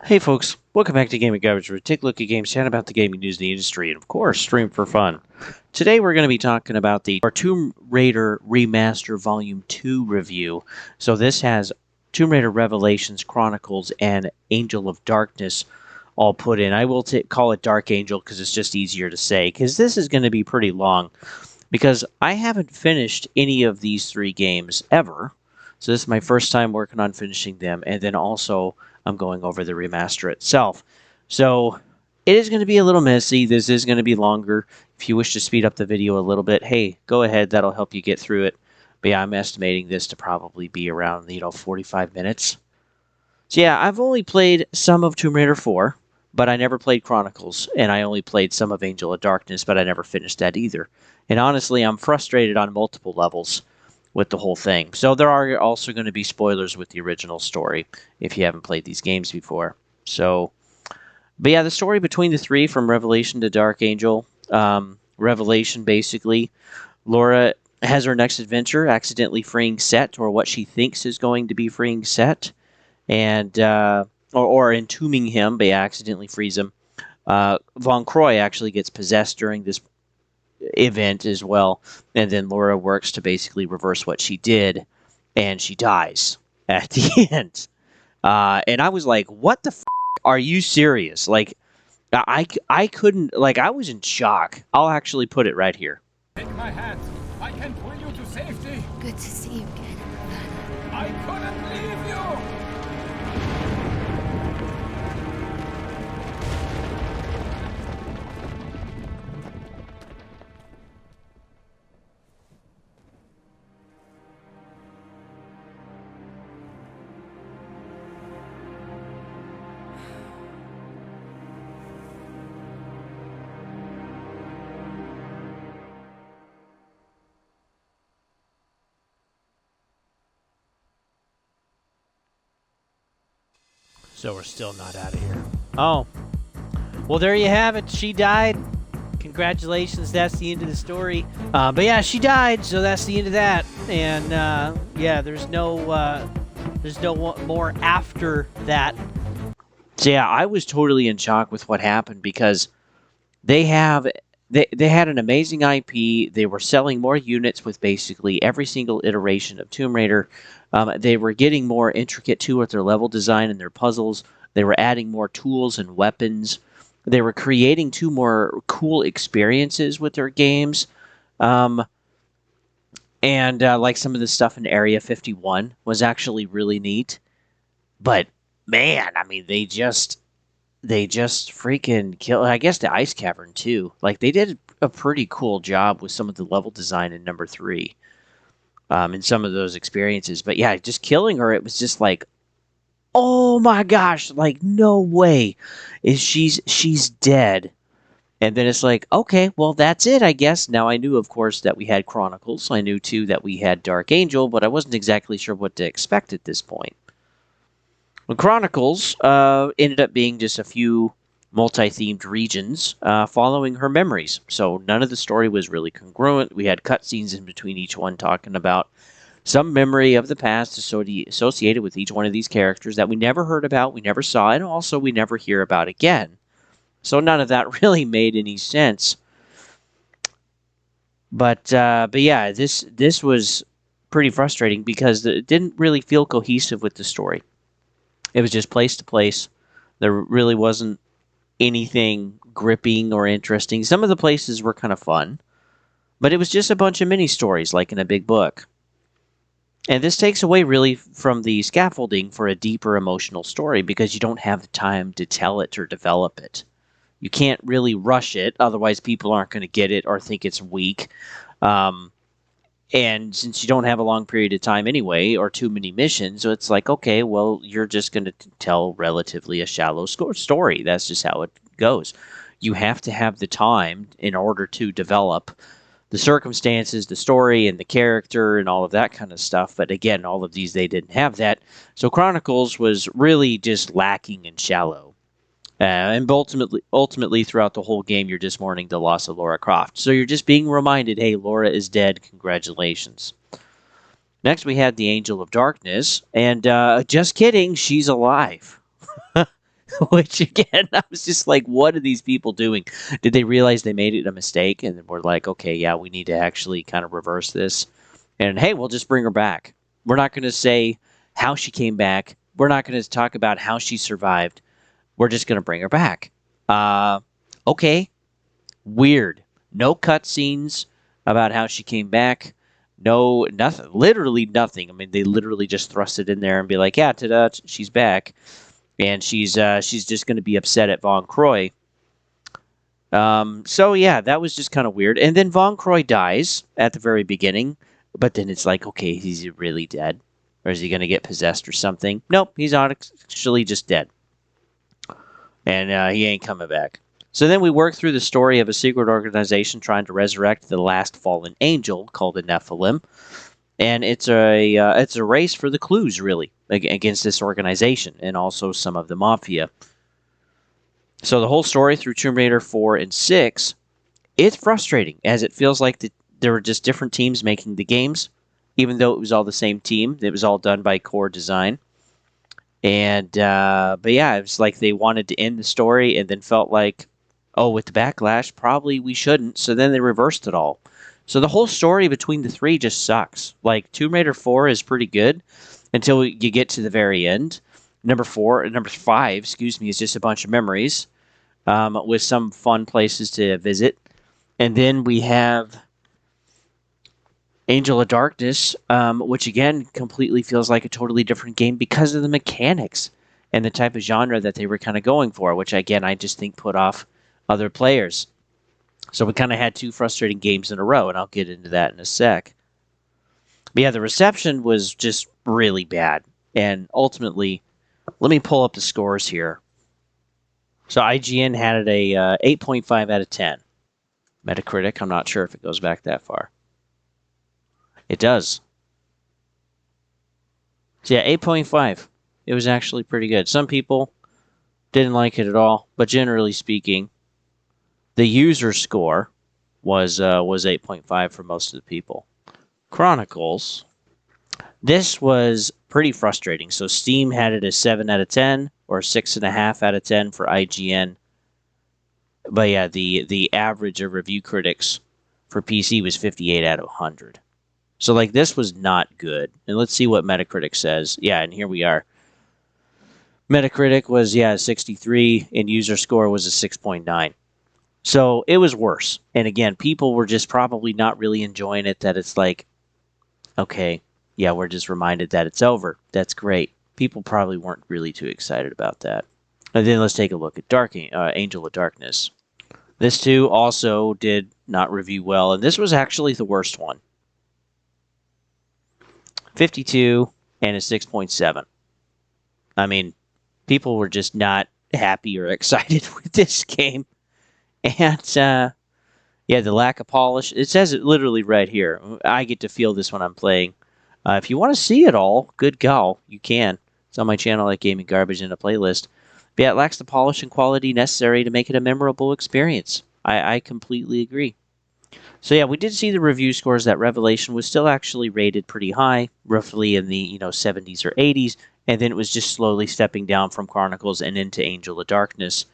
Hey folks, welcome back to Gaming Garbage, where we take a look at games, chat about the gaming news in the industry, and of course, stream for fun. Today we're going to be talking about our Tomb Raider Remaster Volume 2 review. So this has Tomb Raider Revelations, Chronicles, and Angel of Darkness all put in. I will call it Dark Angel because it's just easier to say, because this is going to be pretty long, because I haven't finished any of these three games ever. So this is my first time working on finishing them, and then also I'm going over the remaster itself. So it is going to be a little messy. This is going to be longer. If you wish to speed up the video a little bit, hey, go ahead. That'll help you get through it. But yeah, I'm estimating this to probably be around, 45 minutes. So yeah, I've only played some of Tomb Raider 4, but I never played Chronicles, and I only played some of Angel of Darkness, but I never finished that either. And honestly, I'm frustrated on multiple levels with the whole thing. So there are also going to be spoilers with the original story if you haven't played these games before. So, but yeah, the story between the three, from Revelation to Dark Angel. Revelation, basically, Laura has her next adventure accidentally freeing Set, or what she thinks is going to be freeing Set, and or entombing him, but accidentally frees him. Von Croy actually gets possessed during this event as well, and then Laura works to basically reverse what she did, and she dies at the end. And I was like, "What the f are you serious?" Like, I couldn't, like, I was in shock. I'll actually put it right here. Take my hand. I can pull you to safety. Good to see you again. I couldn't leave you. So we're still not out of here. Oh, well, there you have it. She died. Congratulations, that's the end of the story. But yeah, she died, so that's the end of that. And yeah, there's no more after that. So yeah, I was totally in shock with what happened, because they had an amazing IP. They were selling more units with basically every single iteration of Tomb Raider. They were getting more intricate too with their level design and their puzzles. They were adding more tools and weapons. They were creating two more cool experiences with their games. And like some of the stuff in Area 51 was actually really neat. But man, I mean, they just freaking kill. I guess the ice cavern too. Like, they did a pretty cool job with some of the level design in number 3, in some of those experiences. But yeah, just killing her, it was just like, oh my gosh, like, no way is she's dead. And then it's like, okay, well, that's it, I guess. Now, I knew, of course, that we had Chronicles. I knew too that we had Dark Angel, but I wasn't exactly sure what to expect at this point. Chronicles ended up being just a few multi-themed regions following her memories. So none of the story was really congruent. We had cutscenes in between each one talking about some memory of the past associated with each one of these characters that we never heard about, we never saw, and also we never hear about again. So none of that really made any sense. But yeah, this was pretty frustrating because it didn't really feel cohesive with the story. It was just place to place. There really wasn't anything gripping or interesting. Some of the places were kind of fun, but it was just a bunch of mini stories like in a big book. And this takes away really from the scaffolding for a deeper emotional story, because you don't have the time to tell it or develop it. You can't really rush it, otherwise people aren't going to get it or think it's weak. And since you don't have a long period of time anyway, or too many missions, so it's like, okay, well, you're just going to tell relatively a shallow story. That's just how it goes. You have to have the time in order to develop the circumstances, the story, and the character, and all of that kind of stuff. But again, all of these, they didn't have that. So Chronicles was really just lacking and shallow. And ultimately, throughout the whole game, you're just mourning the loss of Lara Croft. So you're just being reminded, hey, Laura is dead. Congratulations. Next, we had the Angel of Darkness. And just kidding, she's alive. Which again, I was just like, what are these people doing? Did they realize they made it a mistake and we're like, okay, yeah, we need to actually kind of reverse this? And hey, we'll just bring her back. We're not going to say how she came back. We're not going to talk about how she survived. We're just going to bring her back. Okay. Weird. No cutscenes about how she came back. No, nothing. Literally nothing. I mean, they literally just thrust it in there and be like, yeah, ta-da, she's back. And she's just going to be upset at Von Croy. So yeah, that was just kind of weird. And then Von Croy dies at the very beginning, but then it's like, okay, is he really dead? Or is he going to get possessed or something? Nope, he's actually just dead. And he ain't coming back. So then we work through the story of a secret organization trying to resurrect the last fallen angel called the Nephilim, and it's a race for the clues really against this organization and also some of the mafia. So the whole story through Tomb Raider 4 and 6, it's frustrating as it feels like there were just different teams making the games, even though it was all the same team. It was all done by Core Design. And but yeah, it was like they wanted to end the story and then felt like, oh, with the backlash, probably we shouldn't. So then they reversed it all. So the whole story between the three just sucks. Like Tomb Raider 4 is pretty good until you get to the very end. Number 5, excuse me, is just a bunch of memories with some fun places to visit. And then we have Angel of Darkness, which again completely feels like a totally different game because of the mechanics and the type of genre that they were kind of going for, which again I just think put off other players. So we kind of had two frustrating games in a row, and I'll get into that in a sec. But yeah, the reception was just really bad. And ultimately, let me pull up the scores here. So IGN had it a 8.5 out of 10. Metacritic, I'm not sure if it goes back that far. It does. So yeah, 8.5. It was actually pretty good. Some people didn't like it at all, but generally speaking, the user score was 8.5 for most of the people. Chronicles. This was pretty frustrating. So Steam had it a 7 out of 10 or 6.5 out of 10 for IGN. But yeah, the average of review critics for PC was 58 out of 100. So like this was not good. And let's see what Metacritic says. Yeah, and here we are. Metacritic was 63 and user score was a 6.9. So it was worse. And again, people were just probably not really enjoying it, that it's like, okay, yeah, we're just reminded that it's over. That's great. People probably weren't really too excited about that. And then let's take a look at Angel of Darkness. This too also did not review well, and this was actually the worst one. 52 and a 6.7. I mean, people were just not happy or excited with this game. And, yeah, the lack of polish. It says it literally right here. I get to feel this when I'm playing. If you want to see it all, good go, you can. It's on my channel at Gaming Garbage in a playlist. But yeah, it lacks the polish and quality necessary to make it a memorable experience. I completely agree. So yeah, we did see the review scores that Revelation was still actually rated pretty high, roughly in the 70s or 80s, and then it was just slowly stepping down from Chronicles and into Angel of Darkness.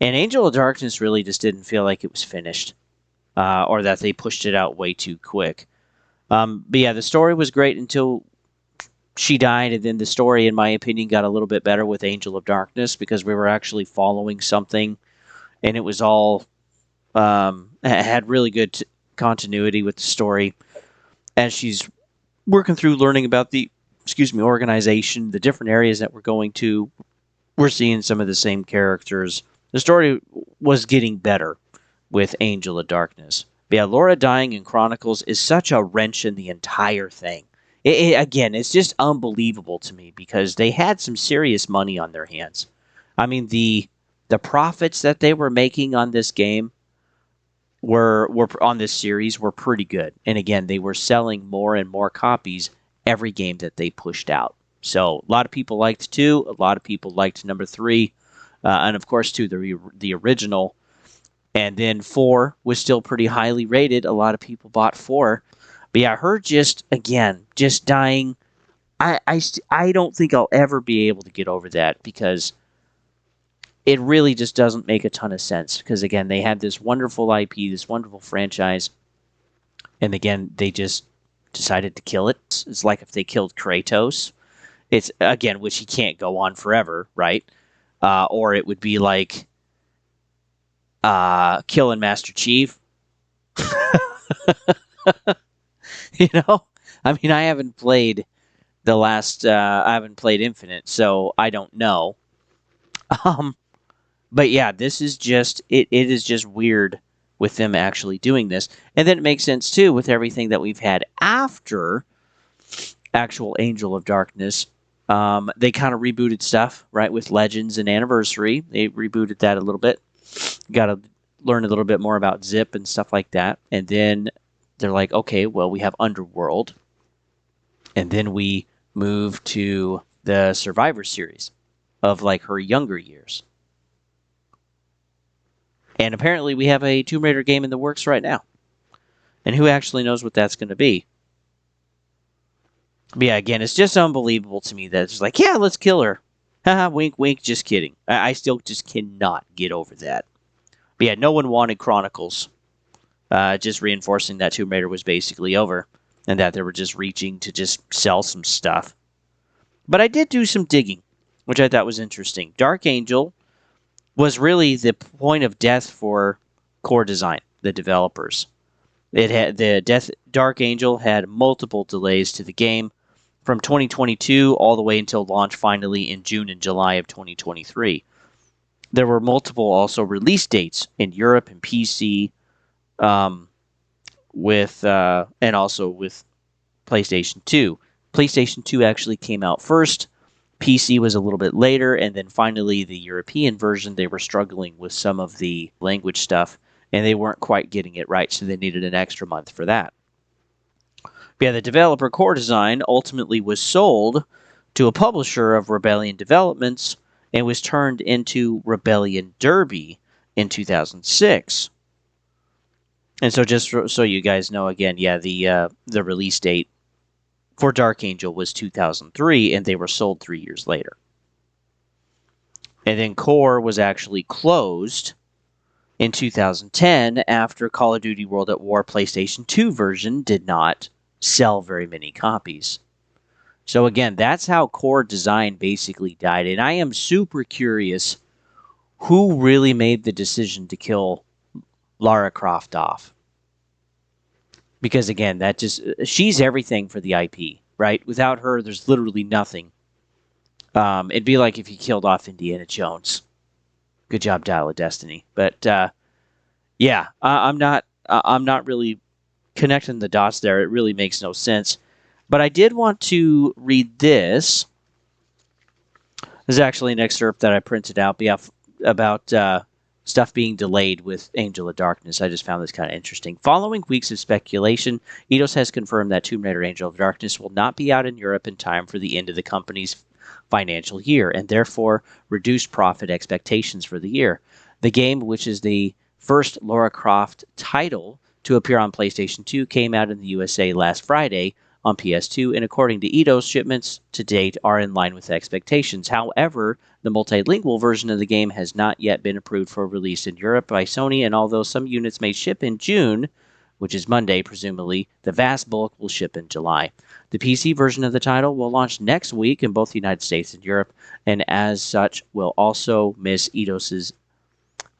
And Angel of Darkness really just didn't feel like it was finished, or that they pushed it out way too quick. But yeah, the story was great until she died, and then the story, in my opinion, got a little bit better with Angel of Darkness because we were actually following something, and it was all had really good continuity with the story as she's working through learning about the organization, the different areas that we're going to. We're seeing some of the same characters. The story was getting better with Angel of Darkness. But yeah, Laura dying in Chronicles is such a wrench in the entire thing. Again, it's just unbelievable to me because they had some serious money on their hands. I mean, the profits that they were making on this game were on this series were pretty good. And again, they were selling more and more copies every game that they pushed out. So a lot of people liked 2, a lot of people liked number 3, and of course 2, the original. And then 4 was still pretty highly rated. A lot of people bought 4. But yeah, her just dying. I don't think I'll ever be able to get over that because it really just doesn't make a ton of sense because, again, they had this wonderful IP, this wonderful franchise, and again, they just decided to kill it. It's like if they killed Kratos. It's, again, which he can't go on forever, right? Or it would be like killing Master Chief. You know? I mean, I haven't played I haven't played Infinite, so I don't know. But yeah, this is just, it is just weird with them actually doing this. And then it makes sense, too, with everything that we've had after actual Angel of Darkness. They kind of rebooted stuff, right, with Legends and Anniversary. They rebooted that a little bit. Got to learn a little bit more about Zip and stuff like that. And then they're like, okay, well, we have Underworld. And then we move to the Survivor series of, like, her younger years. And apparently we have a Tomb Raider game in the works right now. And who actually knows what that's going to be? But yeah, again, it's just unbelievable to me that it's like, yeah, let's kill her. Haha, wink, wink, just kidding. I still just cannot get over that. But yeah, no one wanted Chronicles. Just reinforcing that Tomb Raider was basically over. And that they were just reaching to just sell some stuff. But I did do some digging, which I thought was interesting. Dark Angel was really the point of death for Core Design, the developers. It had Dark Angel had multiple delays to the game from 2022 all the way until launch finally in June and July of 2023. There were multiple also release dates in Europe and PC, and also with PlayStation 2. PlayStation 2 actually came out first. PC was a little bit later, and then finally the European version, they were struggling with some of the language stuff, and they weren't quite getting it right, so they needed an extra month for that. But yeah, the developer Core Design ultimately was sold to a publisher of Rebellion Developments and was turned into Rebellion Derby in 2006. And so just so you guys know, again, yeah, the release date for Dark Angel was 2003, and they were sold 3 years later. And then Core was actually closed in 2010 after Call of Duty World at War PlayStation 2 version did not sell very many copies. So again, that's how Core Design basically died. And I am super curious who really made the decision to kill Lara Croft off. Because again, she's everything for the IP, right? Without her, there's literally nothing. It'd be like if you killed off Indiana Jones. Good job, Dial of Destiny. But yeah, I'm not really connecting the dots there. It really makes no sense. But I did want to read this. This is actually an excerpt that I printed out about stuff being delayed with Angel of Darkness. I just found this kind of interesting. Following weeks of speculation, Eidos has confirmed that Tomb Raider Angel of Darkness will not be out in Europe in time for the end of the company's financial year, and therefore reduced profit expectations for the year. The game, which is the first Lara Croft title to appear on PlayStation 2, came out in the USA last Friday on PS2, and according to Eidos, shipments to date are in line with expectations. However, the multilingual version of the game has not yet been approved for release in Europe by Sony, and although some units may ship in June, which is Monday, presumably, the vast bulk will ship in July. The PC version of the title will launch next week in both the United States and Europe, and as such will also miss Eidos'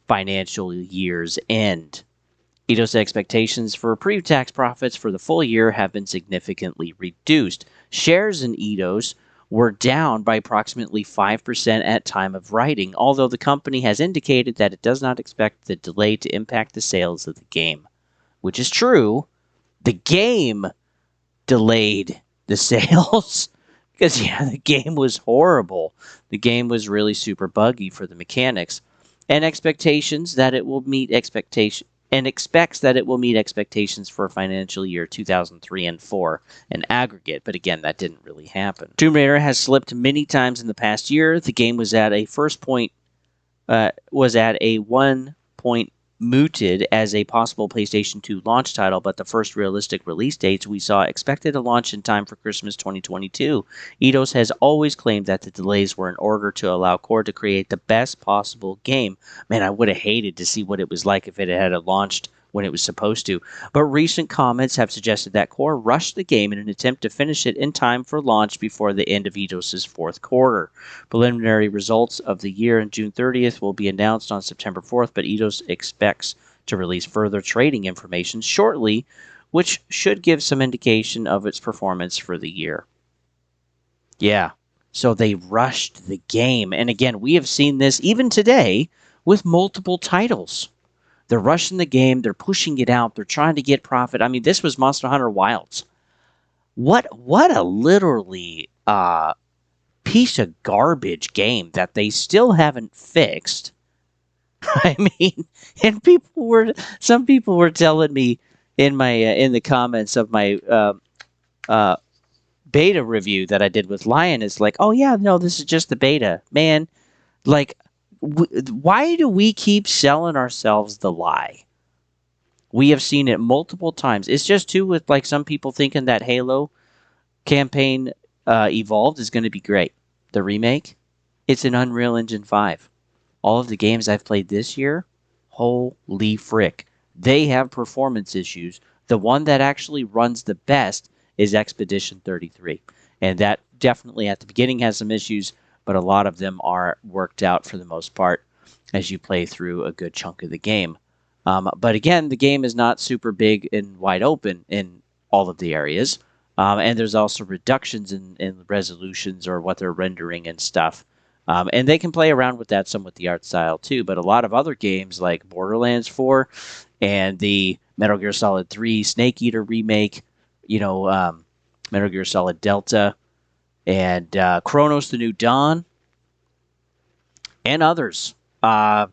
financial year's end. Eidos' expectations for pre-tax profits for the full year have been significantly reduced. Shares in Eidos were down by approximately 5% at time of writing, although the company has indicated that it does not expect the delay to impact the sales of the game. Which is true. The game delayed the sales because, yeah, the game was horrible. The game was really super buggy for the mechanics, and expectations that it will meet expectations. And expects that it will meet expectations for financial year 2003 and 4 in aggregate, but again, that didn't really happen. Tomb Raider has slipped many times in the past year. The game was at a 1.8 mooted as a possible PlayStation 2 launch title, but the first realistic release dates we saw expected to launch in time for Christmas 2022. Eidos has always claimed that the delays were in order to allow Core to create the best possible game. Man, I would have hated to see what it was like if it had launched when it was supposed to. But recent comments have suggested that Core rushed the game in an attempt to finish it in time for launch before the end of Eidos' fourth quarter. Preliminary results of the year on June 30th will be announced on September 4th, but Eidos expects to release further trading information shortly, which should give some indication of its performance for the year. Yeah, so they rushed the game. And again, we have seen this even today with multiple titles. They're rushing the game. They're pushing it out. They're trying to get profit. I mean, this was Monster Hunter Wilds. What a literally piece of garbage game that they still haven't fixed. I mean, and some people were telling me in my in the comments of my beta review that I did with Lion is like, oh yeah, no, this is just the beta, man. Like, why do we keep selling ourselves the lie? We have seen it multiple times. It's just too with like some people thinking that Halo campaign Evolved is going to be great. The remake, it's an Unreal Engine 5. All of the games I've played this year, holy frick, they have performance issues. The one that actually runs the best is Expedition 33. And that definitely at the beginning has some issues, but a lot of them are worked out for the most part as you play through a good chunk of the game. But again, the game is not super big and wide open in all of the areas. And there's also reductions in resolutions or what they're rendering and stuff. And they can play around with that some with the art style too. But a lot of other games like Borderlands 4 and the Metal Gear Solid 3 Snake Eater remake, Metal Gear Solid Delta, and Chronos: The New Dawn, and others.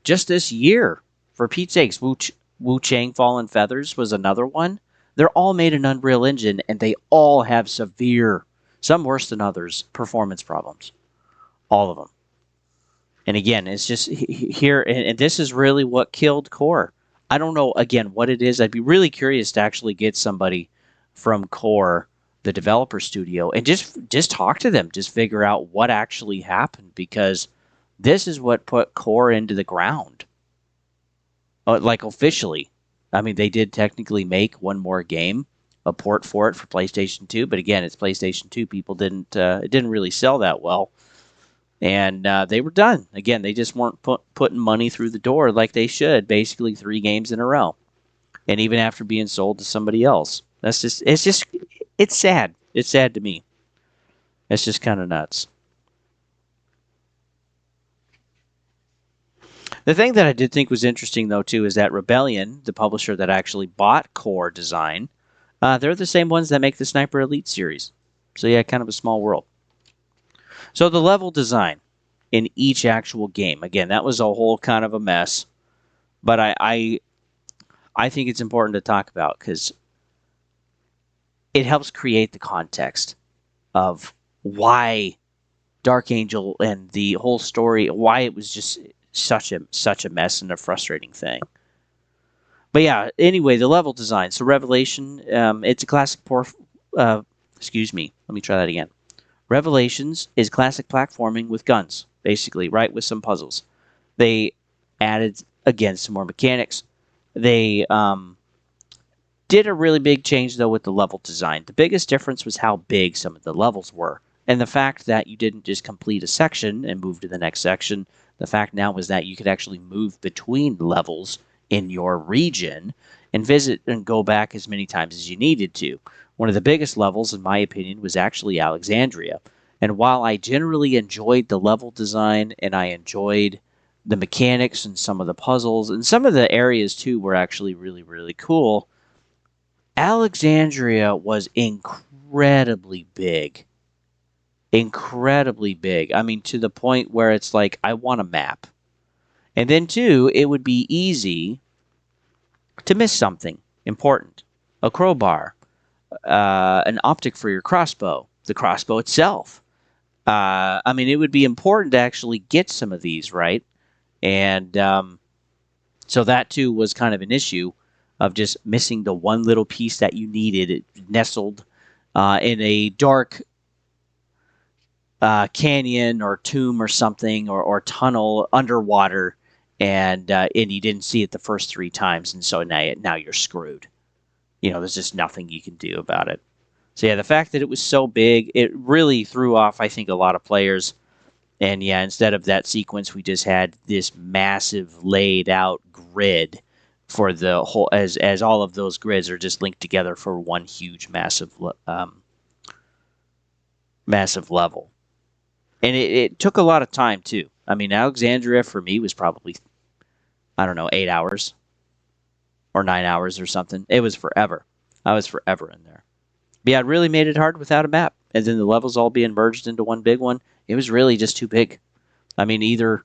Just this year, for Pete's sakes, Wu Chang Fallen Feathers was another one. They're all made in Unreal Engine, and they all have severe, some worse than others, performance problems. All of them. And again, it's just here, and this is really what killed Core. I don't know, again, what it is. I'd be really curious to actually get somebody from Core, the developer studio, and just talk to them, just figure out what actually happened, because this is what put Core into the ground. Like officially. I mean, they did technically make one more game, a port for it for PlayStation 2, but again, it's PlayStation 2. People it didn't really sell that well. And they were done. Again, they just weren't putting money through the door like they should, basically 3 games in a row. And even after being sold to somebody else. It's sad. It's sad to me. It's just kind of nuts. The thing that I did think was interesting, though, too, is that Rebellion, the publisher that actually bought Core Design, they're the same ones that make the Sniper Elite series. So, yeah, kind of a small world. So, the level design in each actual game, again, that was a whole kind of a mess. But I think it's important to talk about because it helps create the context of why Dark Angel and the whole story, why it was just such a mess and a frustrating thing. But yeah, anyway, the level design. So Revelation, it's a classic excuse me, let me try that again. Revelations is classic platforming with guns, basically, right, with some puzzles. They added, again, some more mechanics. They did a really big change, though, with the level design. The biggest difference was how big some of the levels were. And the fact that you didn't just complete a section and move to the next section. The fact now was that you could actually move between levels in your region and visit and go back as many times as you needed to. One of the biggest levels, in my opinion, was actually Alexandria. And while I generally enjoyed the level design and I enjoyed the mechanics and some of the puzzles, and some of the areas, too, were actually really, really cool, Alexandria was incredibly big. Incredibly big. I mean, to the point where it's like, I want a map. And then, too, it would be easy to miss something important. A crowbar. An optic for your crossbow. The crossbow itself. I mean, it would be important to actually get some of these, right? And So that too was kind of an issue of just missing the one little piece that you needed. It nestled in a dark canyon or tomb or something, or tunnel underwater, and you didn't see it the first 3 times, and so now you're screwed. There's just nothing you can do about it. So yeah, the fact that it was so big, it really threw off, I think, a lot of players. And yeah, instead of that sequence, we just had this massive laid out grid for the whole, as all of those grids are just linked together for one huge massive level. And it took a lot of time too. I mean, Alexandria for me was probably, I don't know, 8 hours or 9 hours or something. It was forever. I was forever in there. But yeah, it really made it hard without a map. And then the levels all being merged into one big one. It was really just too big. I mean, either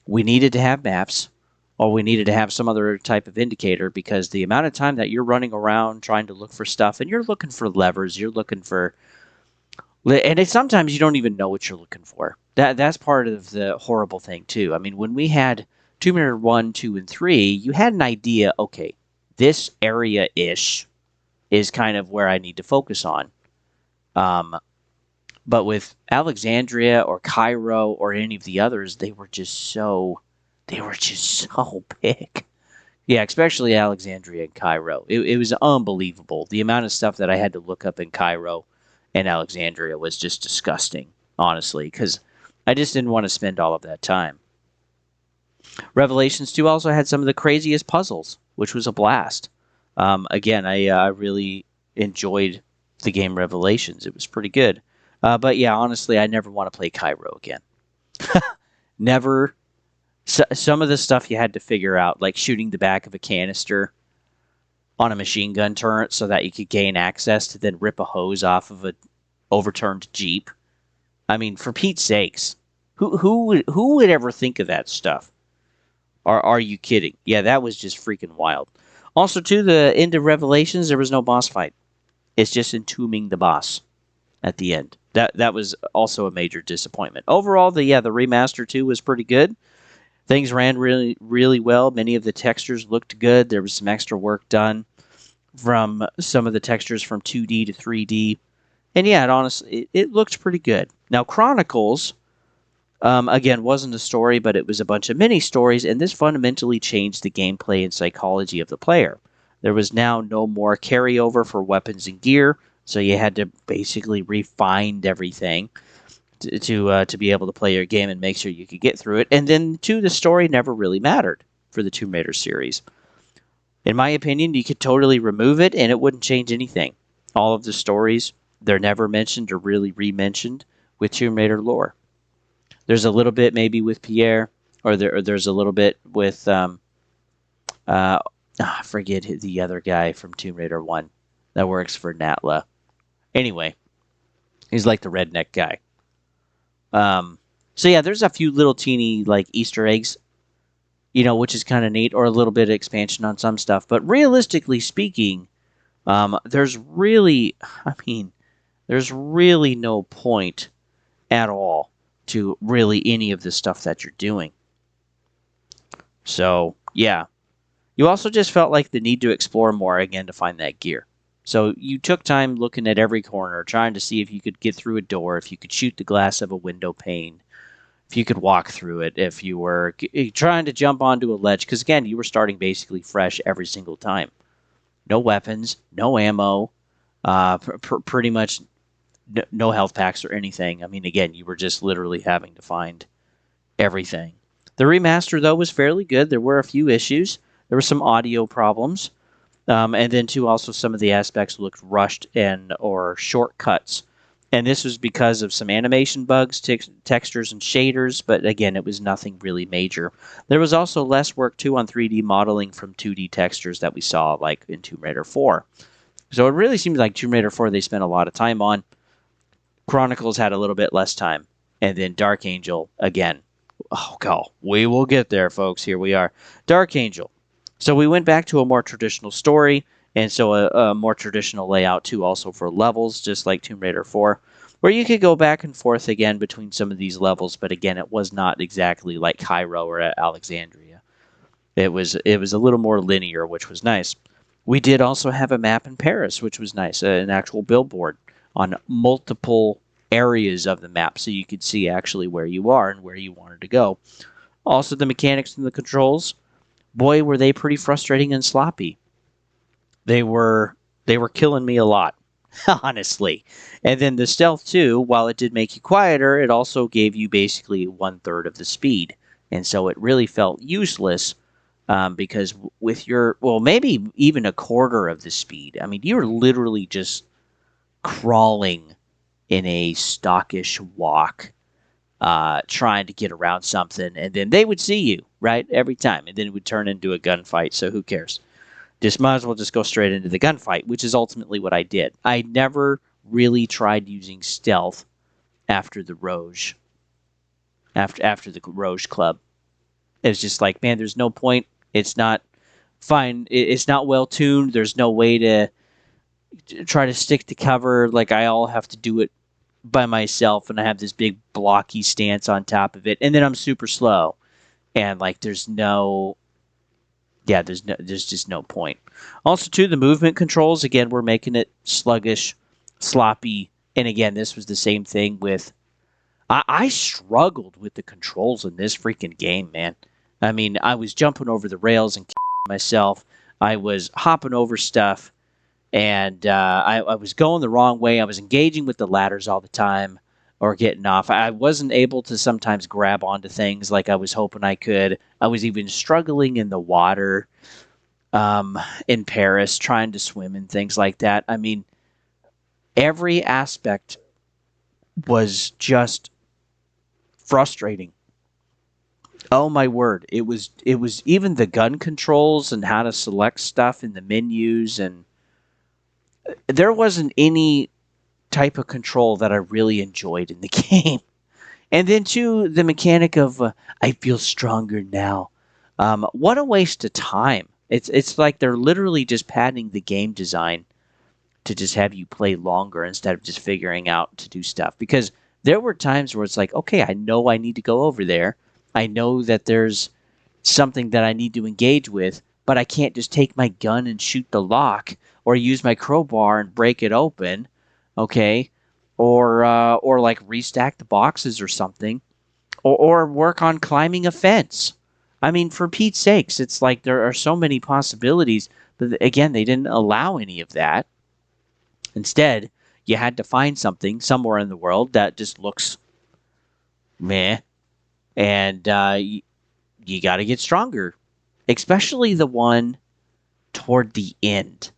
we needed to have maps or we needed to have some other type of indicator, because the amount of time that you're running around trying to look for stuff, and you're looking for levers, you're looking for, and sometimes you don't even know what you're looking for. That's part of the horrible thing too. I mean, when we had Tomb Raider 1, 2, and 3, you had an idea, okay, this area-ish is kind of where I need to focus on. But with Alexandria or Cairo or any of the others, they were just so big. Yeah, especially Alexandria and Cairo. It was unbelievable. The amount of stuff that I had to look up in Cairo and Alexandria was just disgusting, honestly, because I just didn't want to spend all of that time. Revelations 2 also had some of the craziest puzzles, which was a blast. Again, I really enjoyed the game Revelations. It was pretty good. But yeah, honestly, I never want to play Cairo again. Never. Some of the stuff you had to figure out, like shooting the back of a canister on a machine gun turret so that you could gain access to then rip a hose off of an overturned Jeep. I mean, for Pete's sakes, who would ever think of that stuff? Are you kidding? Yeah, that was just freaking wild. Also, to the end of Revelations, there was no boss fight. It's just entombing the boss at the end. That was also a major disappointment. Overall, the remaster 2 was pretty good. Things ran really, really well. Many of the textures looked good. There was some extra work done from some of the textures from 2D to 3D. And yeah, it looked pretty good. Now, Chronicles, again, wasn't a story, but it was a bunch of mini stories, and this fundamentally changed the gameplay and psychology of the player. There was now no more carryover for weapons and gear, so you had to basically refine everything to be able to play your game and make sure you could get through it. And then, too, the story never really mattered for the Tomb Raider series. In my opinion, you could totally remove it, and it wouldn't change anything. All of the stories, they're never mentioned or really re-mentioned with Tomb Raider lore. There's a little bit maybe with Pierre, or there's a little bit with I forget the other guy from Tomb Raider 1 that works for Natla. Anyway, he's like the redneck guy. So yeah, there's a few little teeny like Easter eggs, which is kind of neat, or a little bit of expansion on some stuff. But realistically speaking, there's really no point at all to really any of the stuff that you're doing. So yeah, you also just felt like the need to explore more again to find that gear. So you took time looking at every corner, trying to see if you could get through a door, if you could shoot the glass of a window pane, if you could walk through it, if you were trying to jump onto a ledge, because again, you were starting basically fresh every single time. No weapons, no ammo, pretty much no health packs or anything. I mean, again, you were just literally having to find everything. The remaster, though, was fairly good. There were a few issues. There were some audio problems. And then, too, also some of the aspects looked rushed or shortcuts. And this was because of some animation bugs, textures, and shaders. But again, it was nothing really major. There was also less work, too, on 3D modeling from 2D textures that we saw, like in Tomb Raider 4. So it really seems like Tomb Raider 4 they spent a lot of time on. Chronicles had a little bit less time. And then Dark Angel, again. Oh, God. We will get there, folks. Here we are. Dark Angel. So we went back to a more traditional story, and so a more traditional layout too, also for levels, just like Tomb Raider 4, where you could go back and forth again between some of these levels, but again, it was not exactly like Cairo or Alexandria. It was a little more linear, which was nice. We did also have a map in Paris, which was nice, an actual billboard on multiple areas of the map, so you could see actually where you are and where you wanted to go. Also, the mechanics and the controls, boy, were they pretty frustrating and sloppy. They were killing me a lot, honestly. And then the stealth too, while it did make you quieter, it also gave you basically 1/3 of the speed, and so it really felt useless because with your, well, maybe even a quarter of the speed. I mean, you're literally just crawling in a stockish walk, trying to get around something, and then they would see you right every time, and then it would turn into a gunfight. So who cares? Just might as well just go straight into the gunfight, which is ultimately what I did. I never really tried using stealth after the Rouge, after the Rouge Club. It was just like, man, there's no point. It's not fine. It's not well tuned. There's no way to try to stick to cover. Like I all have to do it by myself, and I have this big blocky stance on top of it, and then I'm super slow, and like there's just no point. Also, too, the movement controls again we're making it sluggish, sloppy, and again this was the same thing with. I struggled with the controls in this freaking game, man. I mean, I was jumping over the rails and myself. I was hopping over stuff, and I was going the wrong way. I was engaging with the ladders all the time or getting off. I wasn't able to sometimes grab onto things like I was hoping I could. I was even struggling in the water in Paris, trying to swim and things like that. I mean, every aspect was just frustrating. Oh my word. It was even the gun controls and how to select stuff in the menus, and there wasn't any type of control that I really enjoyed in the game. And then too, the mechanic of I feel stronger now. What a waste of time. It's like they're literally just padding the game design to just have you play longer instead of just figuring out to do stuff. Because there were times where it's like, okay, I know I need to go over there. I know that there's something that I need to engage with, but I can't just take my gun and shoot the lock or use my crowbar and break it open, okay? Or like restack the boxes or something, or work on climbing a fence. I mean, for Pete's sakes, it's like there are so many possibilities, but again, they didn't allow any of that. Instead, you had to find something somewhere in the world that just looks meh, and you got to get stronger, especially the one toward the end,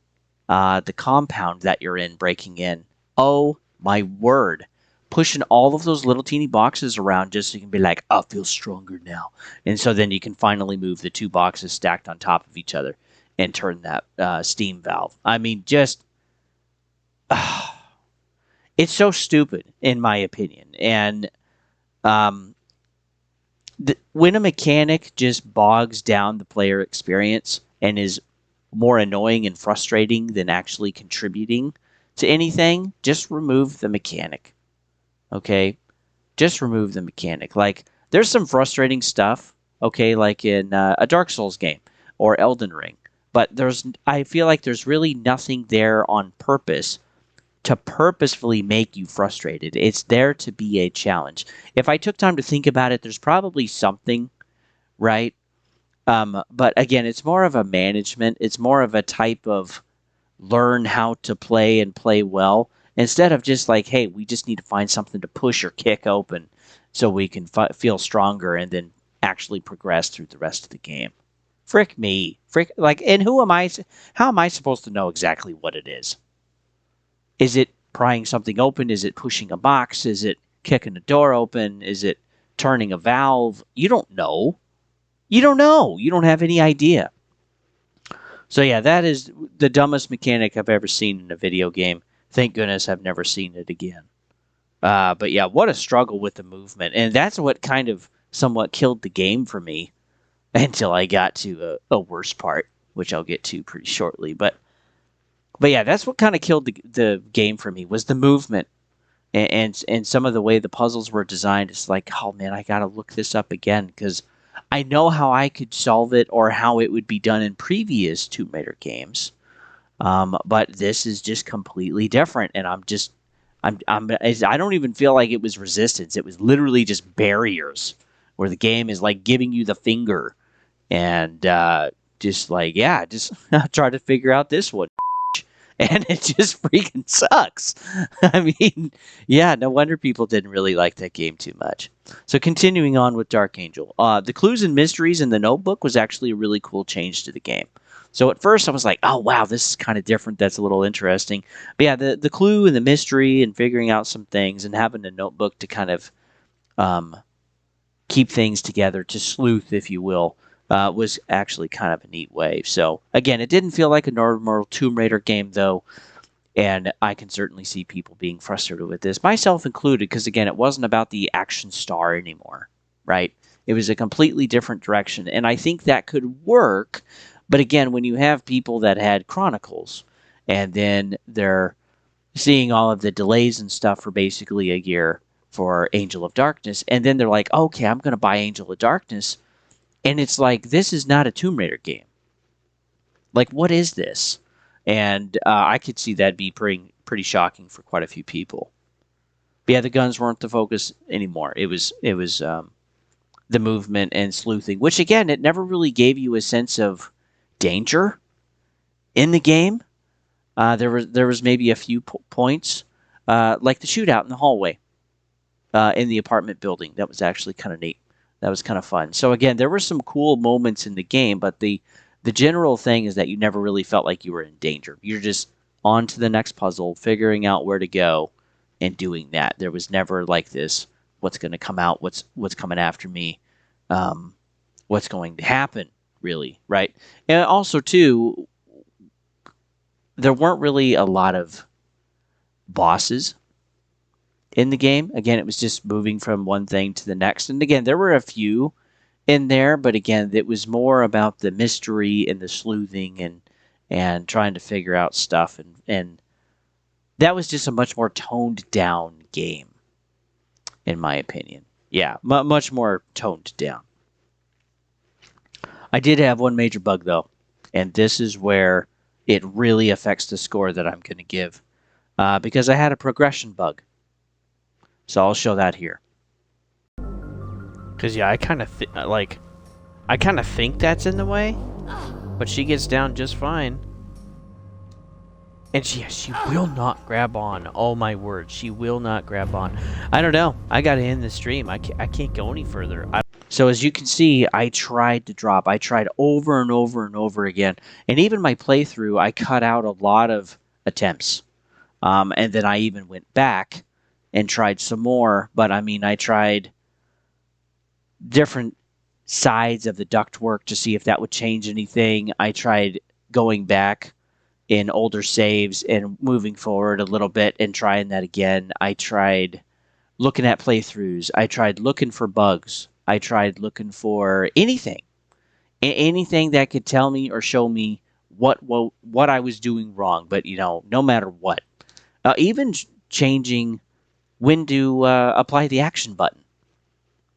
the compound that you're in, breaking in. Oh my word. Pushing all of those little teeny boxes around just so you can be like, I feel stronger now. And so then you can finally move the two boxes stacked on top of each other and turn that steam valve. I mean, just, it's so stupid, in my opinion. And when a mechanic just bogs down the player experience and is more annoying and frustrating than actually contributing to anything, just remove the mechanic. Okay? Just remove the mechanic. Like, there's some frustrating stuff, okay, like in a Dark Souls game or Elden Ring. But I feel like there's really nothing there on purpose to purposefully make you frustrated. It's there to be a challenge. If I took time to think about it, there's probably something, right? But again, it's more of a management. It's more of a type of learn how to play and play well, instead of just like, hey, we just need to find something to push or kick open so we can feel stronger and then actually progress through the rest of the game. Frick me. Like, and who am I? How am I supposed to know exactly what it is? Is it prying something open? Is it pushing a box? Is it kicking a door open? Is it turning a valve? You don't know. You don't know. You don't have any idea. So yeah, that is the dumbest mechanic I've ever seen in a video game. Thank goodness I've never seen it again. But yeah, what a struggle with the movement. And that's what kind of somewhat killed the game for me until I got to a worse part, which I'll get to pretty shortly. But yeah, that's what kind of killed the game for me, was the movement. And some of the way the puzzles were designed. It's like, oh man, I got to look this up again because I know how I could solve it or how it would be done in previous Tomb Raider games. But this is just completely different, and I don't even feel like it was resistance. It was literally just barriers where the game is like giving you the finger and just like, yeah, just try to figure out this one. And it just freaking sucks. I mean, yeah, no wonder people didn't really like that game too much. So continuing on with Dark Angel, the clues and mysteries in the notebook was actually a really cool change to the game. So at first I was like, oh wow, this is kind of different. That's a little interesting. But yeah, the clue and the mystery and figuring out some things and having a notebook to kind of um, keep things together, to sleuth, if you will, was actually kind of a neat way. So again, it didn't feel like a normal Tomb Raider game though, and I can certainly see people being frustrated with this, myself included, because again, it wasn't about the action star anymore, right? It was a completely different direction, and I think that could work. But again, when you have people that had Chronicles, and then they're seeing all of the delays and stuff for basically a year for Angel of Darkness, and then they're like, okay, I'm going to buy Angel of Darkness, and it's like, this is not a Tomb Raider game. Like, what is this? And I could see that be pretty shocking for quite a few people. But yeah, the guns weren't the focus anymore. It was the movement and sleuthing, which again, it never really gave you a sense of danger in the game. There was maybe a few points, like the shootout in the hallway in the apartment building. That was actually kind of neat. That was kind of fun. So again, there were some cool moments in the game, but the general thing is that you never really felt like you were in danger. You're just on to the next puzzle, figuring out where to go, and doing that. There was never like this: what's going to come out? What's coming after me? Um, what's going to happen? Really, right? And also, too, there weren't really a lot of bosses in the game. Again, it was just moving from one thing to the next. And again, there were a few in there, but again, it was more about the mystery and the sleuthing and trying to figure out stuff, and that was just a much more toned down game, in my opinion. Yeah, much more toned down. I did have one major bug though, and this is where it really affects the score that I'm going to give, because I had a progression bug. So I'll show that here. Cause yeah, I kind of think that's in the way, but she gets down just fine. And she will not grab on. Oh my word, she will not grab on. I don't know. I gotta end the stream. I can't go any further. So as you can see, I tried to drop. I tried over and over and over again. And even my playthrough, I cut out a lot of attempts. And then I even went back and tried some more. But I mean, I tried different sides of the ductwork to see if that would change anything. I tried going back in older saves and moving forward a little bit and trying that again. I tried looking at playthroughs. I tried looking for bugs. I tried looking for anything. Anything that could tell me or show me what I was doing wrong. But, no matter what. Even changing when to apply the action button.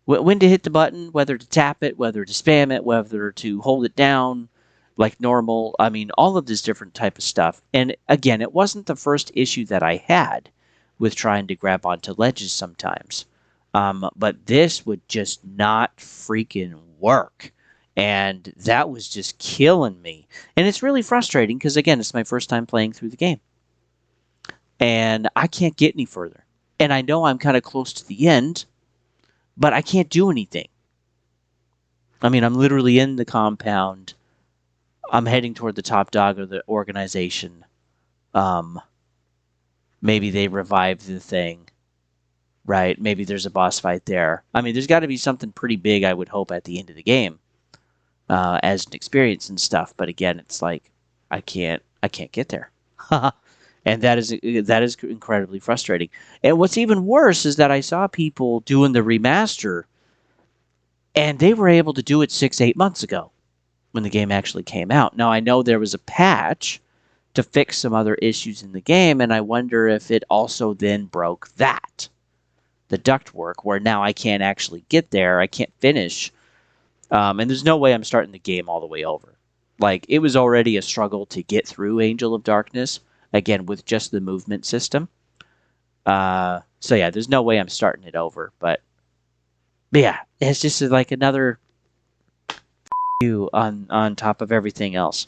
When to hit the button, whether to tap it, whether to spam it, whether to hold it down like normal. I mean, all of this different type of stuff. And again, it wasn't the first issue that I had with trying to grab onto ledges sometimes. But this would just not freaking work. And that was just killing me. And it's really frustrating because, again, it's my first time playing through the game. And I can't get any further. And I know I'm kind of close to the end, but I can't do anything. I mean, I'm literally in the compound. I'm heading toward the top dog of the organization. Maybe they revived the thing. Right? Maybe there's a boss fight there. I mean, there's got to be something pretty big, I would hope, at the end of the game. As an experience and stuff. But again, it's like, I can't get there. And that is incredibly frustrating. And what's even worse is that I saw people doing the remaster, and they were able to do it 6-8 months ago when the game actually came out. Now, I know there was a patch to fix some other issues in the game, and I wonder if it also then broke that. The ductwork, where now I can't actually get there. I can't finish And there's no way I'm starting the game all the way over. Like, it was already a struggle to get through Angel of Darkness, again, with just the movement system. So yeah, there's no way I'm starting it over. But yeah, it's just like another you on top of everything else.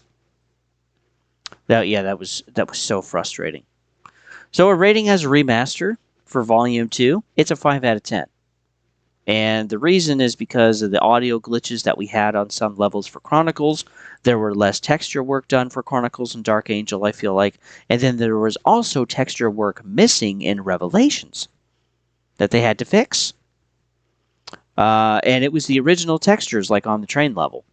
That was so frustrating. So we're rating as a remaster for Volume 2. It's a 5 out of 10. And the reason is because of the audio glitches that we had on some levels for Chronicles. There were less texture work done for Chronicles and Dark Angel, I feel like. And then there was also texture work missing in Revelations that they had to fix. And it was the original textures, like on the train level.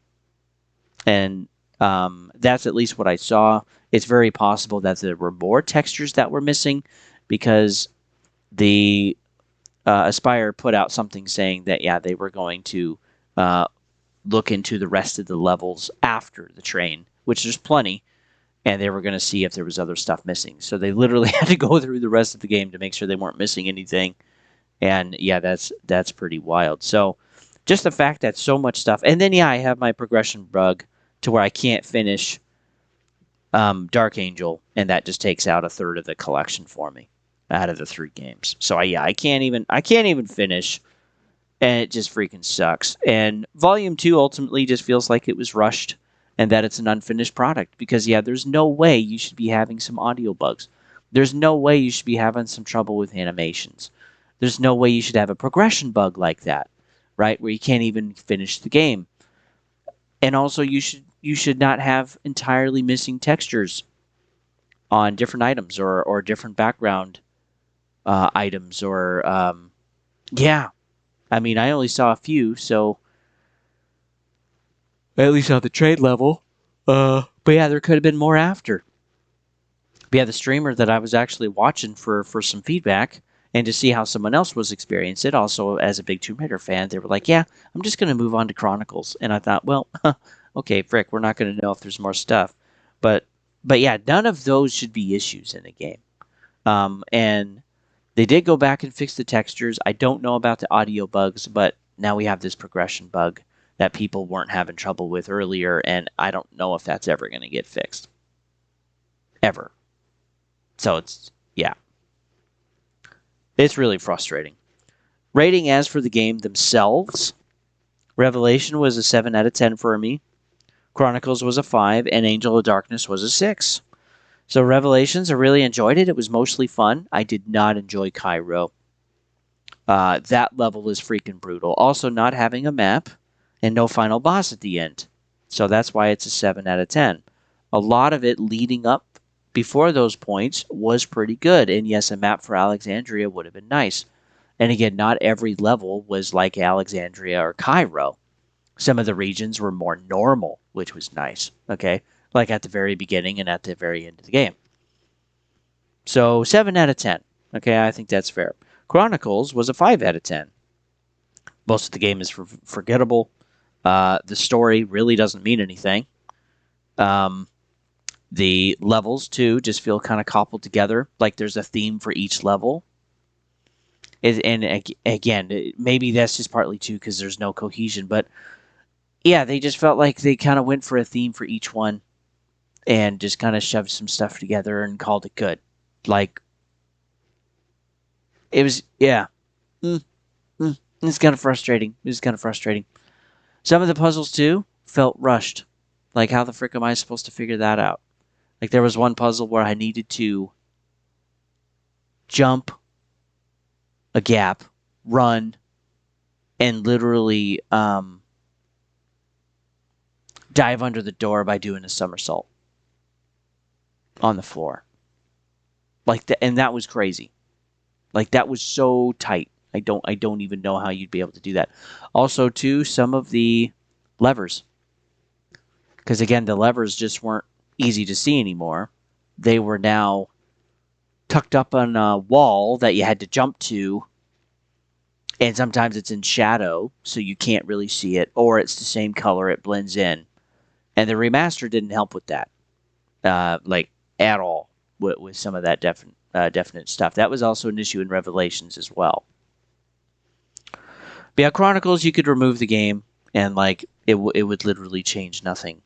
And that's at least what I saw. It's very possible that there were more textures that were missing because the Aspire put out something saying that, yeah, they were going to look into the rest of the levels after the train, which there's plenty, and they were going to see if there was other stuff missing. So they literally had to go through the rest of the game to make sure they weren't missing anything. And yeah, that's pretty wild. So just the fact that so much stuff, and then yeah, I have my progression bug to where I can't finish Dark Angel, and that just takes out a third of the collection for me out of the 3 games. So I can't even finish, and it just freaking sucks. And Volume 2 ultimately just feels like it was rushed and that it's an unfinished product because yeah, there's no way you should be having some audio bugs. There's no way you should be having some trouble with animations. There's no way you should have a progression bug like that, right? Where you can't even finish the game. And also you should not have entirely missing textures on different items or different background items or yeah. I mean, I only saw a few, so at least on the trade level. But yeah, there could have been more after. But yeah, the streamer that I was actually watching for some feedback and to see how someone else was experiencing it, also as a big Tomb Raider fan, they were like, yeah, I'm just going to move on to Chronicles. And I thought, well, okay, frick, we're not going to know if there's more stuff. But yeah, none of those should be issues in the game. And they did go back and fix the textures. I don't know about the audio bugs, but now we have this progression bug that people weren't having trouble with earlier, and I don't know if that's ever going to get fixed. Ever. So it's, yeah. It's really frustrating. Rating as for the game themselves, Revelation was a 7 out of 10 for me. Chronicles was a 5, and Angel of Darkness was a 6. So Revelations, I really enjoyed it. It was mostly fun. I did not enjoy Cairo. That level is freaking brutal. Also, not having a map and no final boss at the end. So that's why it's a 7 out of 10. A lot of it leading up before those points was pretty good. And yes, a map for Alexandria would have been nice. And again, not every level was like Alexandria or Cairo. Some of the regions were more normal, which was nice. Okay, like at the very beginning and at the very end of the game. So 7 out of 10. Okay, I think that's fair. Chronicles was a 5 out of 10. Most of the game is forgettable. The story really doesn't mean anything. The levels, too, just feel kind of coupled together. Like there's a theme for each level. And again, maybe that's just partly, too, because there's no cohesion. But yeah, they just felt like they kind of went for a theme for each one and just kind of shoved some stuff together and called it good. Like, it was, yeah. It's kind of frustrating. Some of the puzzles, too, felt rushed. Like, how the frick am I supposed to figure that out? Like, there was one puzzle where I needed to jump a gap, run, and literally dive under the door by doing a somersault on the floor. Like that, and that was crazy. Like that was so tight. I don't even know how you'd be able to do that. Also, too, some of the levers, because again, the levers just weren't easy to see anymore. They were now tucked up on a wall that you had to jump to, and sometimes it's in shadow, so you can't really see it, or it's the same color, it blends in. And the remaster didn't help with that, like at all, with some of that definite stuff. That was also an issue in Revelations as well. But yeah, Chronicles, you could remove the game, and like it would literally change nothing.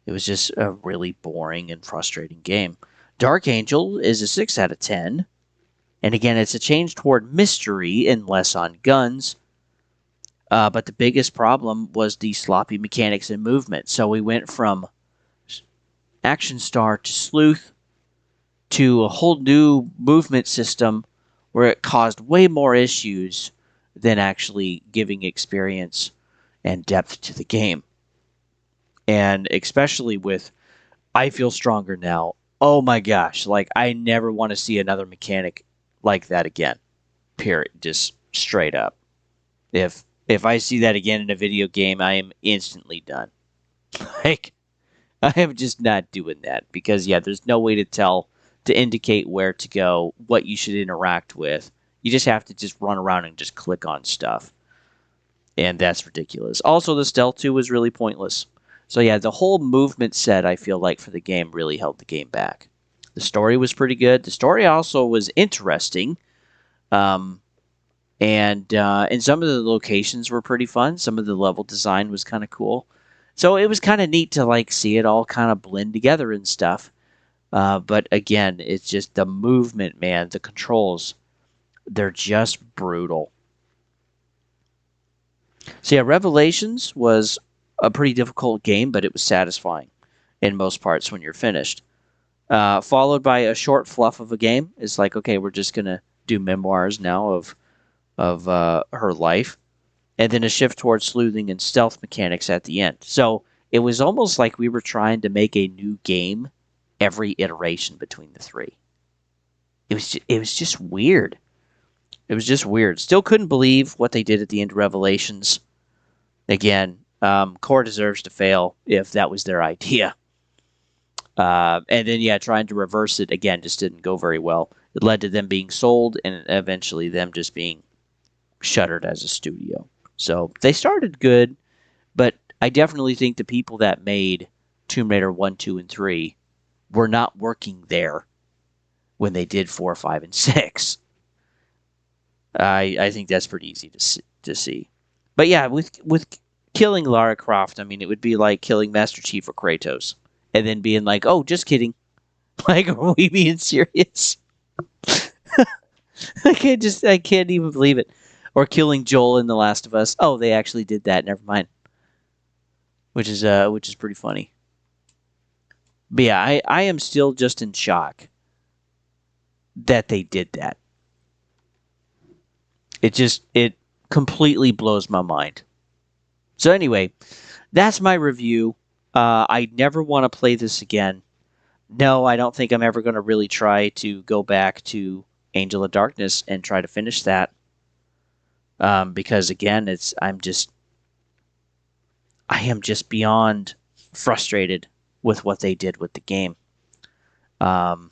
It was just a really boring and frustrating game. Dark Angel is a 6 out of 10. And again, it's a change toward mystery and less on guns. But the biggest problem was the sloppy mechanics and movement. So we went from Action Star to Sleuth to a whole new movement system where it caused way more issues than actually giving experience and depth to the game. And especially with I Feel Stronger Now, oh my gosh, like I never want to see another mechanic like that again. Period. Just straight up. If I see that again in a video game, I am instantly done. Like, I am just not doing that because, yeah, there's no way to indicate where to go, what you should interact with. You just have to just run around and just click on stuff. And that's ridiculous. Also, the Stealth 2 was really pointless. So, yeah, the whole movement set, I feel like, for the game really held the game back. The story was pretty good. The story also was interesting. And some of the locations were pretty fun. Some of the level design was kind of cool. So it was kind of neat to like see it all kind of blend together and stuff. But again, it's just the movement, man. The controls, they're just brutal. So yeah, Revelations was a pretty difficult game, but it was satisfying in most parts when you're finished. Followed by a short fluff of a game. It's like, okay, we're just going to do memoirs now of her life, and then a shift towards sleuthing and stealth mechanics at the end. So it was almost like we were trying to make a new game every iteration between the three. It was just weird. It was just weird. Still couldn't believe what they did at the end of Revelations. Again, Core deserves to fail if that was their idea. And then, yeah, trying to reverse it again just didn't go very well. It led to them being sold and eventually them just being shuttered as a studio. So they started good, but I definitely think the people that made Tomb Raider 1, 2, and 3 were not working there when they did 4, 5, and 6. I think that's pretty easy to see. But yeah, with killing Lara Croft, I mean, it would be like killing Master Chief or Kratos, and then being like, "Oh, just kidding." Like, are we being serious? I can't even believe it. Or killing Joel in The Last of Us. Oh, they actually did that. Never mind. Which is pretty funny. But yeah, I am still just in shock that they did that. It completely blows my mind. So anyway, that's my review. I never want to play this again. No, I don't think I'm ever going to really try to go back to Angel of Darkness and try to finish that. Because again, I am just beyond frustrated with what they did with the game. And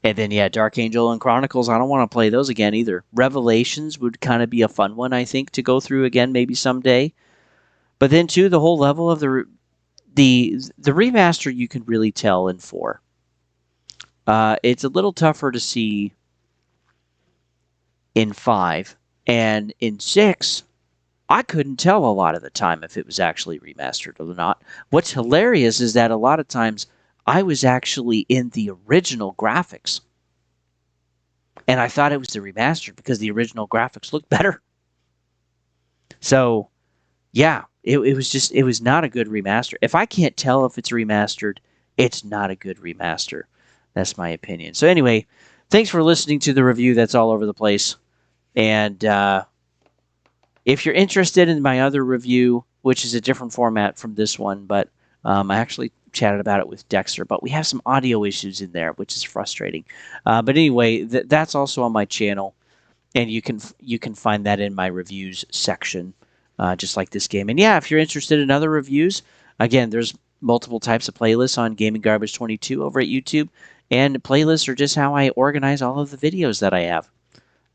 then, yeah, Dark Angel and Chronicles, I don't want to play those again either. Revelations would kind of be a fun one, I think, to go through again maybe someday. But then, too, the whole level of the remaster you can really tell in 4. It's a little tougher to see in 5. And in 6, I couldn't tell a lot of the time if it was actually remastered or not. What's hilarious is that a lot of times I was actually in the original graphics. And I thought it was the remastered because the original graphics looked better. So, yeah, it was not a good remaster. If I can't tell if it's remastered, it's not a good remaster. That's my opinion. So anyway, thanks for listening to the review that's all over the place. And if you're interested in my other review, which is a different format from this one, but I actually chatted about it with Dexter, but we have some audio issues in there, which is frustrating. But anyway, that's also on my channel, and you can find that in my reviews section, just like this game. And yeah, if you're interested in other reviews, again, there's multiple types of playlists on Gaming Garbage 22 over at YouTube, and playlists are just how I organize all of the videos that I have.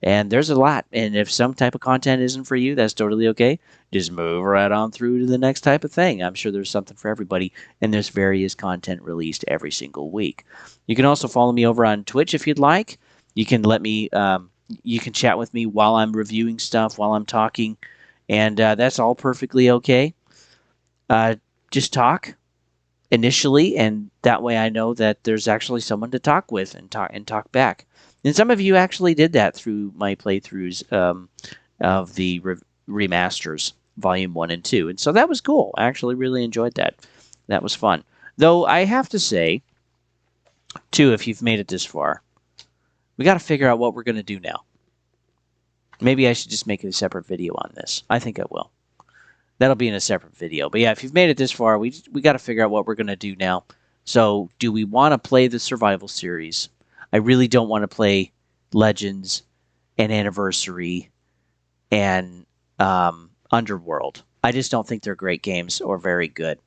And there's a lot. And if some type of content isn't for you, that's totally okay. Just move right on through to the next type of thing. I'm sure there's something for everybody. And there's various content released every single week. You can also follow me over on Twitch if you'd like. You can you can chat with me while I'm reviewing stuff, while I'm talking. And that's all perfectly okay. just talk initially, and that way I know that there's actually someone to talk with and talk back. And some of you actually did that through my playthroughs of the remasters, Volume 1 and 2. And so that was cool. I actually really enjoyed that. That was fun. Though I have to say, too, if you've made it this far, we got to figure out what we're going to do now. Maybe I should just make a separate video on this. I think I will. That'll be in a separate video. But yeah, if you've made it this far, we got to figure out what we're going to do now. So do we want to play the survival series? I really don't want to play Legends and Anniversary and Underworld. I just don't think they're great games or very good.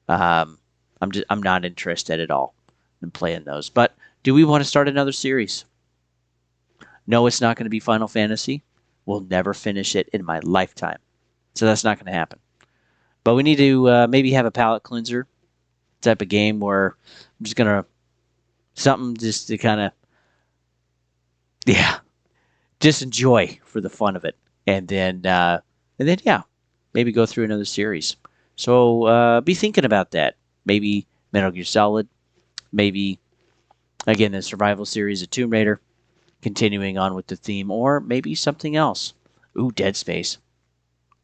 I'm not interested at all in playing those. But do we want to start another series? No, it's not going to be Final Fantasy. We'll never finish it in my lifetime. So that's not going to happen. But we need to maybe have a palate cleanser type of game where I'm just going to... something just to kind of... yeah. Just enjoy for the fun of it. And then yeah. Maybe go through another series. So be thinking about that. Maybe Metal Gear Solid. Maybe, again, the survival series of Tomb Raider. Continuing on with the theme, or maybe something else. Ooh, Dead Space.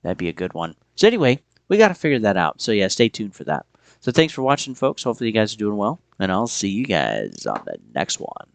That'd be a good one. So anyway, we got to figure that out. So yeah, stay tuned for that. So thanks for watching, folks. Hopefully you guys are doing well, and I'll see you guys on the next one.